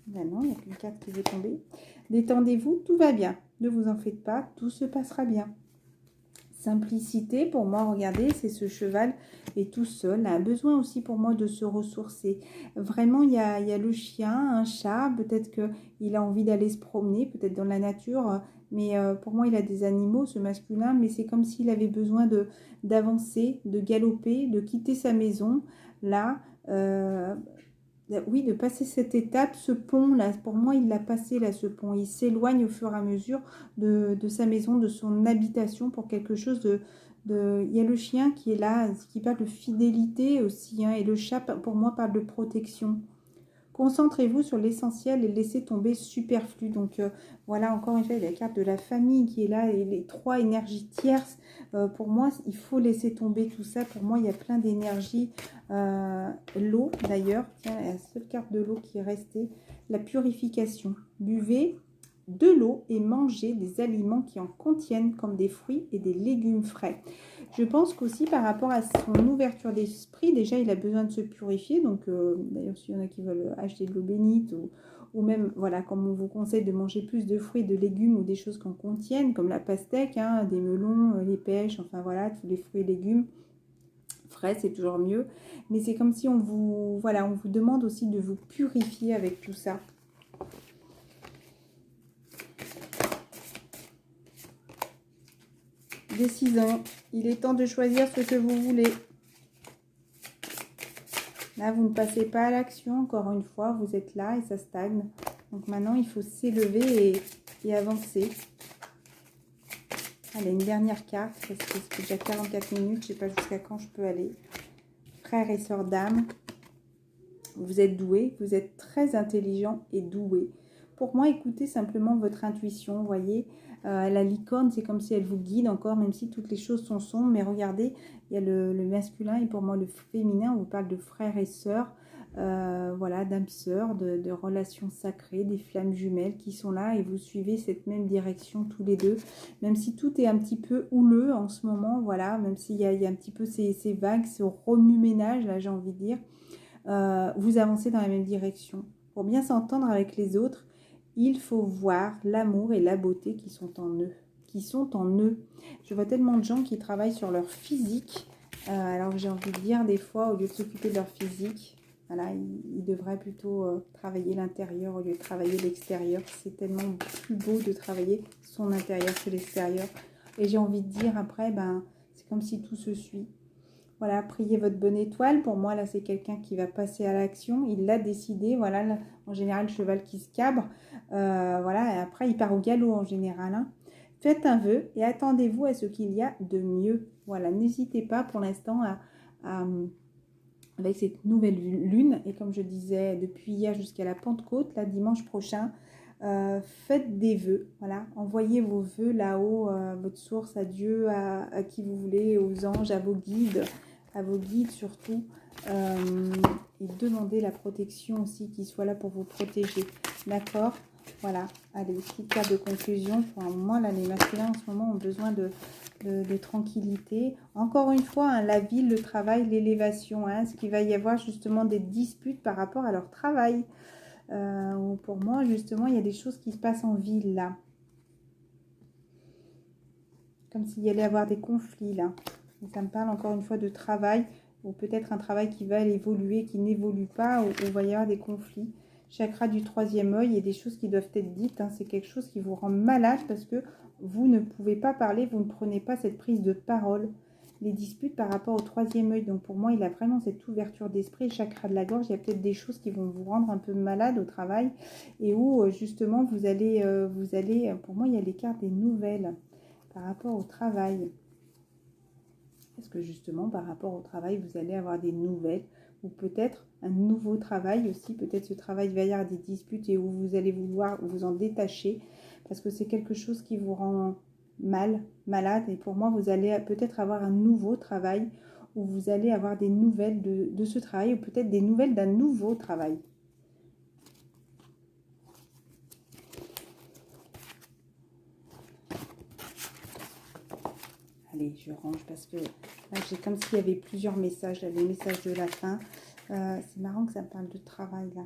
Ben non, il n'y a qu'une carte qui est tombée. Détendez-vous, tout va bien. Ne vous en faites pas, tout se passera bien. Simplicité, pour moi, regardez, c'est ce cheval est tout seul, a besoin aussi pour moi de se ressourcer. Vraiment, il y a le chien, un chat, peut-être qu'il a envie d'aller se promener, peut-être dans la nature, mais pour moi, il a des animaux, ce masculin, mais c'est comme s'il avait besoin d'avancer, de galoper, de quitter sa maison, là, oui, de passer cette étape, ce pont-là, pour moi, il l'a passé, là, ce pont. Il s'éloigne au fur et à mesure de sa maison, de son habitation, pour quelque chose Il y a le chien qui est là, qui parle de fidélité aussi, hein, et le chat, pour moi, parle de protection. Concentrez-vous sur l'essentiel et laissez tomber superflu. Donc voilà, encore une fois, il y a la carte de la famille qui est là et les 3 énergies tierces. Pour moi, il faut laisser tomber tout ça. Pour moi, il y a plein d'énergie. L'eau, d'ailleurs, tiens, la seule carte de l'eau qui est restée. La purification. Buvez de l'eau et mangez des aliments qui en contiennent comme des fruits et des légumes frais. Je pense qu'aussi par rapport à son ouverture d'esprit, déjà il a besoin de se purifier. Donc d'ailleurs s'il y en a qui veulent acheter de l'eau bénite ou même, voilà, comme on vous conseille de manger plus de fruits, de légumes ou des choses qu'en contiennent, comme la pastèque, hein, des melons, les pêches, enfin voilà, tous les fruits et légumes frais, c'est toujours mieux. Mais c'est comme si on vous demande aussi de vous purifier avec tout ça. Décision. Il est temps de choisir ce que vous voulez. Là, vous ne passez pas à l'action. Encore une fois, vous êtes là et ça stagne. Donc maintenant, il faut s'élever et avancer. Allez, une dernière carte. Parce que c'est déjà 44 minutes. Je ne sais pas jusqu'à quand je peux aller. Frères et sœurs d'âme. Vous êtes doués. Vous êtes très intelligent et doué. Pour moi, écoutez simplement votre intuition, vous voyez. La licorne, c'est comme si elle vous guide encore, même si toutes les choses sont sombres. Mais regardez, il y a le masculin et pour moi le féminin. On vous parle de frères et sœurs, voilà, d'âmes sœurs, de relations sacrées, des flammes jumelles qui sont là et vous suivez cette même direction tous les deux. Même si tout est un petit peu houleux en ce moment, voilà, même s'il y a un petit peu ces vagues, ce remue-ménage, là j'ai envie de dire, vous avancez dans la même direction. Pour bien s'entendre avec les autres, Il faut voir l'amour et la beauté qui sont en eux. Je vois tellement de gens qui travaillent sur leur physique. Alors que j'ai envie de dire, des fois, au lieu de s'occuper de leur physique, voilà, ils devraient plutôt travailler l'intérieur au lieu de travailler l'extérieur. C'est tellement plus beau de travailler son intérieur que l'extérieur. Et j'ai envie de dire, après, c'est comme si tout se suit. Voilà, priez votre bonne étoile. Pour moi, là, c'est quelqu'un qui va passer à l'action. Il l'a décidé. Voilà, là, en général, le cheval qui se cabre. Voilà, et après, il part au galop en général. Hein. Faites un vœu et attendez-vous à ce qu'il y a de mieux. Voilà, n'hésitez pas pour l'instant avec cette nouvelle lune. Et comme je disais, depuis hier jusqu'à la Pentecôte, là, dimanche prochain, faites des vœux. Voilà, envoyez vos vœux là-haut, votre source, à Dieu, à qui vous voulez, aux anges, à vos guides surtout. Et demandez la protection aussi, qu'ils soient là pour vous protéger. D'accord? Voilà, allez, petite carte de conclusion. Pour un moment, là, les masculins en ce moment ont besoin de tranquillité. Encore une fois, hein, la vie, le travail, l'élévation. Hein, ce qu'il va y avoir justement des disputes par rapport à leur travail. Pour moi, justement, il y a des choses qui se passent en ville, là. Comme s'il y allait avoir des conflits, là. Et ça me parle encore une fois de travail, ou peut-être un travail qui va évoluer, qui n'évolue pas, où il va y avoir des conflits. Chakra du troisième œil, il y a des choses qui doivent être dites. Hein. C'est quelque chose qui vous rend malade parce que vous ne pouvez pas parler, vous ne prenez pas cette prise de parole. Les disputes par rapport au troisième œil. Donc pour moi, il a vraiment cette ouverture d'esprit. Chakra de la gorge, il y a peut-être des choses qui vont vous rendre un peu malade au travail et où justement vous allez, pour moi, il y a les cartes des nouvelles par rapport au travail. Parce que justement, par rapport au travail, vous allez avoir des nouvelles ou peut-être un nouveau travail aussi. Peut-être ce travail va y avoir des disputes et où vous allez vouloir vous en détacher parce que c'est quelque chose qui vous rend malade. Et pour moi, vous allez peut-être avoir un nouveau travail où vous allez avoir des nouvelles de ce travail ou peut-être des nouvelles d'un nouveau travail. Allez, je range parce que là, j'ai comme s'il y avait plusieurs messages. Là, les messages de la fin. C'est marrant que ça me parle de travail, là.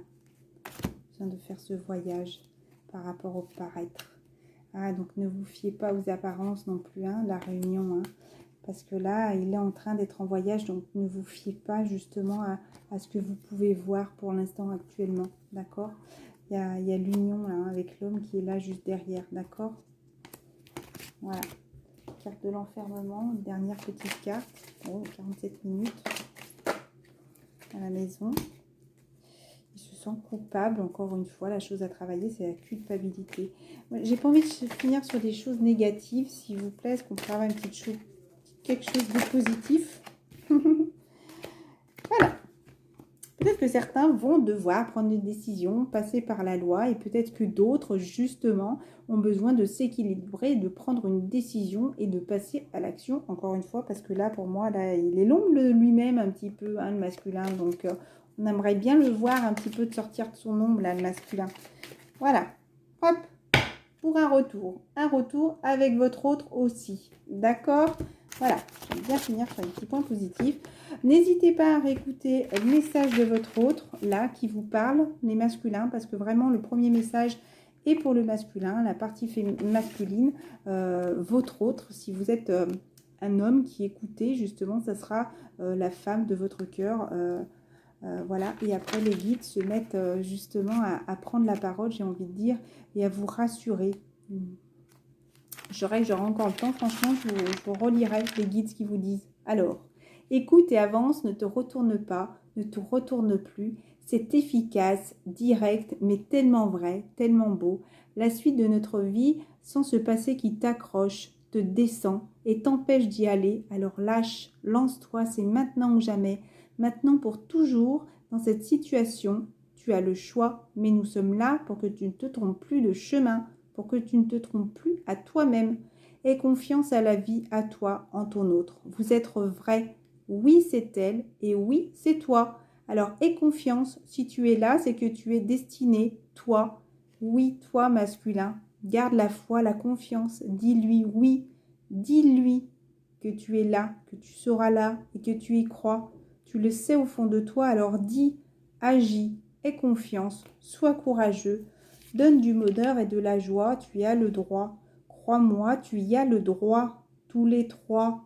Je viens de faire ce voyage par rapport au paraître. Ah, donc ne vous fiez pas aux apparences non plus, hein, la réunion. Hein, parce que là, il est en train d'être en voyage. Donc ne vous fiez pas justement à ce que vous pouvez voir pour l'instant actuellement. D'accord? Il y a l'union là, avec l'homme qui est là juste derrière. D'accord? Voilà. Carte de l'enfermement, dernière petite carte. Oh, 47 minutes à la maison. Il se sent coupable, encore une fois. La chose à travailler, c'est la culpabilité. J'ai pas envie de finir sur des choses négatives, s'il vous plaît. Est-ce qu'on peut avoir quelque chose de positif? Voilà. Peut-être que certains vont devoir prendre une décision, passer par la loi, et peut-être que d'autres, justement, ont besoin de s'équilibrer, de prendre une décision et de passer à l'action, encore une fois, parce que là, pour moi, là, il est long lui-même un petit peu, hein, le masculin, donc on aimerait bien le voir un petit peu de sortir de son ombre, là, le masculin. Voilà, hop, pour un retour avec votre autre aussi, d'accord? Voilà, j'aime bien finir sur un petit point positif. N'hésitez pas à réécouter le message de votre autre, là, qui vous parle, les masculins, parce que vraiment, le premier message est pour le masculin, la partie masculine, votre autre, si vous êtes un homme qui écoutez, justement, ça sera la femme de votre cœur, voilà, et après, les guides se mettent justement à prendre la parole, j'ai envie de dire, et à vous rassurer. J'aurai encore le temps, franchement, je vous relirai les guides qui vous disent. Alors, écoute et avance, ne te retourne pas, ne te retourne plus. C'est efficace, direct, mais tellement vrai, tellement beau. La suite de notre vie, sans ce passé qui t'accroche, te descend et t'empêche d'y aller. Alors lâche, lance-toi, c'est maintenant ou jamais. Maintenant pour toujours, dans cette situation, tu as le choix, mais nous sommes là pour que tu ne te trompes plus de chemin, pour que tu ne te trompes plus à toi-même. Aie confiance à la vie, à toi, en ton autre. Vous êtes vrai. Oui, c'est elle et oui, c'est toi. Alors, aie confiance. Si tu es là, c'est que tu es destiné, toi. Oui, toi, masculin. Garde la foi, la confiance. Dis-lui oui. Dis-lui que tu es là, que tu seras là et que tu y crois. Tu le sais au fond de toi, alors dis, agis, aie confiance, sois courageux. Donne du bonheur et de la joie, tu y as le droit. Crois-moi, tu y as le droit. Tous les trois,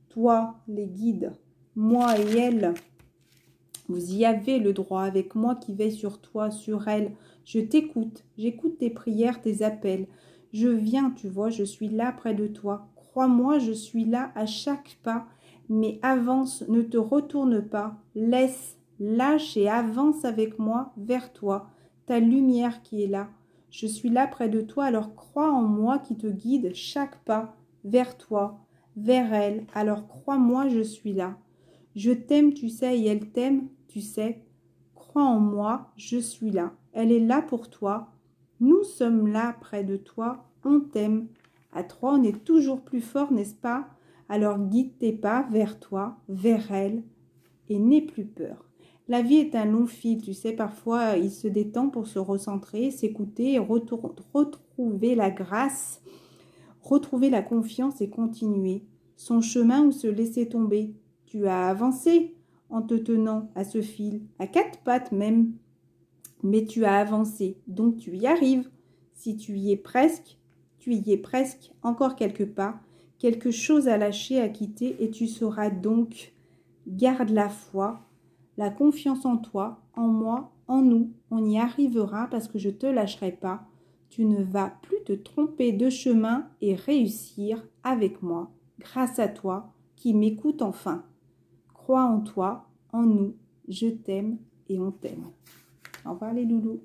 toi, les guides, moi et elle, vous y avez le droit avec moi qui veille sur toi, sur elle. Je t'écoute, j'écoute tes prières, tes appels. Je viens, tu vois, je suis là près de toi. Crois-moi, je suis là à chaque pas. Mais avance, ne te retourne pas. Laisse, lâche et avance avec moi vers toi. Ta lumière qui est là. Je suis là près de toi, alors crois en moi qui te guide chaque pas vers toi, vers elle. Alors crois-moi, je suis là. Je t'aime, tu sais, et elle t'aime, tu sais. Crois en moi, je suis là. Elle est là pour toi. Nous sommes là près de toi. On t'aime. À trois, on est toujours plus fort, n'est-ce pas? Alors guide tes pas vers toi, vers elle, et n'aie plus peur. La vie est un long fil, tu sais, parfois il se détend pour se recentrer, s'écouter, retrouver la grâce, retrouver la confiance et continuer son chemin ou se laisser tomber. Tu as avancé en te tenant à ce fil, à quatre pattes même, mais tu as avancé, donc tu y arrives. Si tu y es presque, tu y es presque, encore quelques pas, quelque chose à lâcher, à quitter, et tu sauras donc, garde la foi, la confiance en toi, en moi, en nous, on y arrivera parce que je ne te lâcherai pas. Tu ne vas plus te tromper de chemin et réussir avec moi, grâce à toi qui m'écoute enfin. Crois en toi, en nous, je t'aime et on t'aime. Au revoir les loulous.